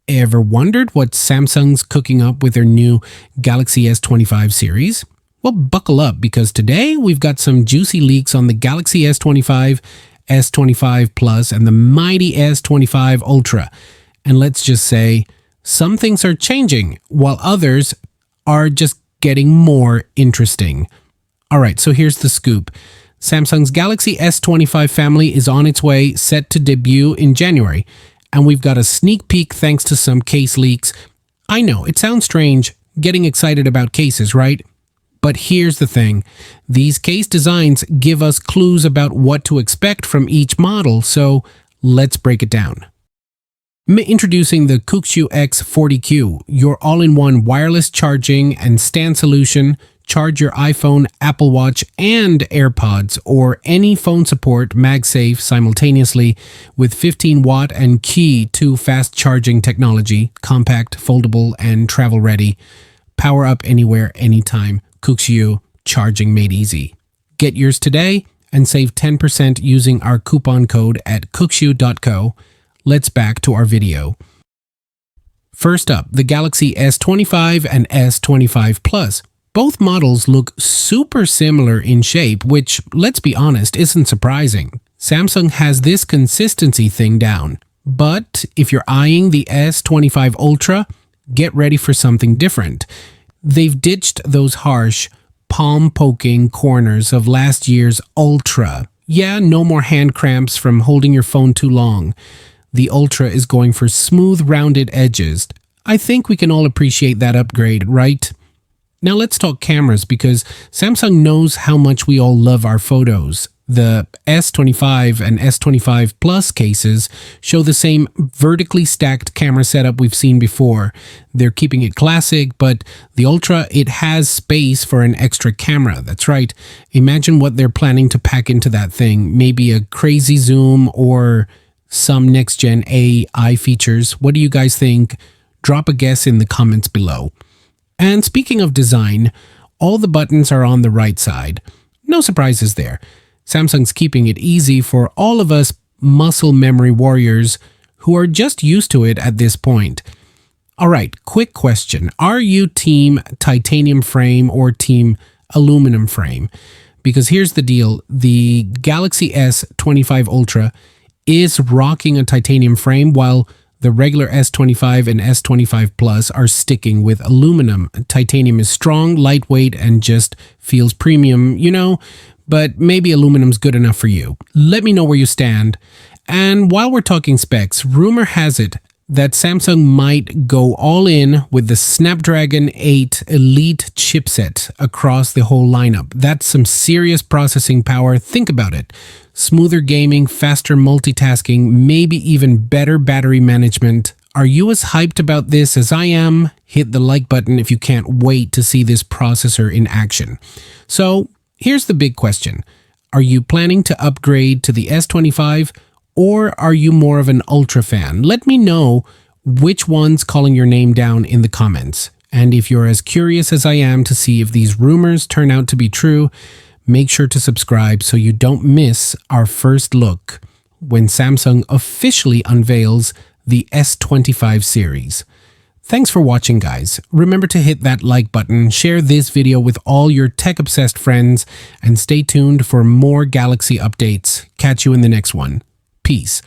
Ever wondered what Samsung's cooking up with their new Galaxy S25 series? Well, buckle up because today we've got some juicy leaks on the Galaxy S25, S25 Plus, and the mighty S25 Ultra. And let's just say, some things are changing while others are just getting more interesting. All right, so here's the scoop. Samsung's Galaxy S25 family is on its way, set to debut in January. And we've got a sneak peek thanks to some case leaks. I know, it sounds strange getting excited about cases, right? But here's the thing. These case designs give us clues about what to expect from each model, so let's break it down. Introducing the Kokushu X40Q, your all-in-one wireless charging and stand solution. Charge your iPhone, Apple Watch, and AirPods or any phone support MagSafe simultaneously with 15-watt and Qi 2 fast charging technology, compact, foldable, and travel-ready. Power up anywhere, anytime. Kokushu, charging made easy. Get yours today and save 10% using our coupon code at kokushu.co. Let's back to our video. First up, the Galaxy S25 and S25 Plus. Both models look super similar in shape, which, let's be honest, isn't surprising. Samsung has this consistency thing down. But if you're eyeing the S25 Ultra, get ready for something different. They've ditched those harsh, palm-poking corners of last year's Ultra. Yeah, no more hand cramps from holding your phone too long. The Ultra is going for smooth, rounded edges. I think we can all appreciate that upgrade, right? Now let's talk cameras because Samsung knows how much we all love our photos. The S25 and S25 Plus cases show the same vertically stacked camera setup we've seen before. They're keeping it classic, but the Ultra, it has space for an extra camera. That's right. Imagine what they're planning to pack into that thing. Maybe a crazy zoom or some next-gen AI features. What do you guys think? Drop a guess in the comments below. And speaking of design, all the buttons are on the right side. No surprises there. Samsung's keeping it easy for all of us muscle memory warriors who are just used to it at this point. All right, quick question. Are you team titanium frame or team aluminum frame? Because here's the deal. The Galaxy S25 Ultra is rocking a titanium frame while the regular S25 and S25 Plus are sticking with aluminum. Titanium is strong, lightweight, and just feels premium, you know, but maybe aluminum's good enough for you. Let me know where you stand. And while we're talking specs, rumor has it that Samsung might go all in with the Snapdragon 8 Elite chipset across the whole lineup. That's some serious processing power. Think about it. Smoother gaming, faster multitasking, maybe even better battery management. Are you as hyped about this as I am? Hit the like button if you can't wait to see this processor in action. So here's the big question. Are you planning to upgrade to the S25 or are you more of an Ultra fan? Let me know which one's calling your name down in the comments. And if you're as curious as I am to see if these rumors turn out to be true, make sure to subscribe so you don't miss our first look when Samsung officially unveils the S25 series. Thanks for watching, guys. Remember to hit that like button, share this video with all your tech-obsessed friends, and stay tuned for more Galaxy updates. Catch you in the next one. Peace.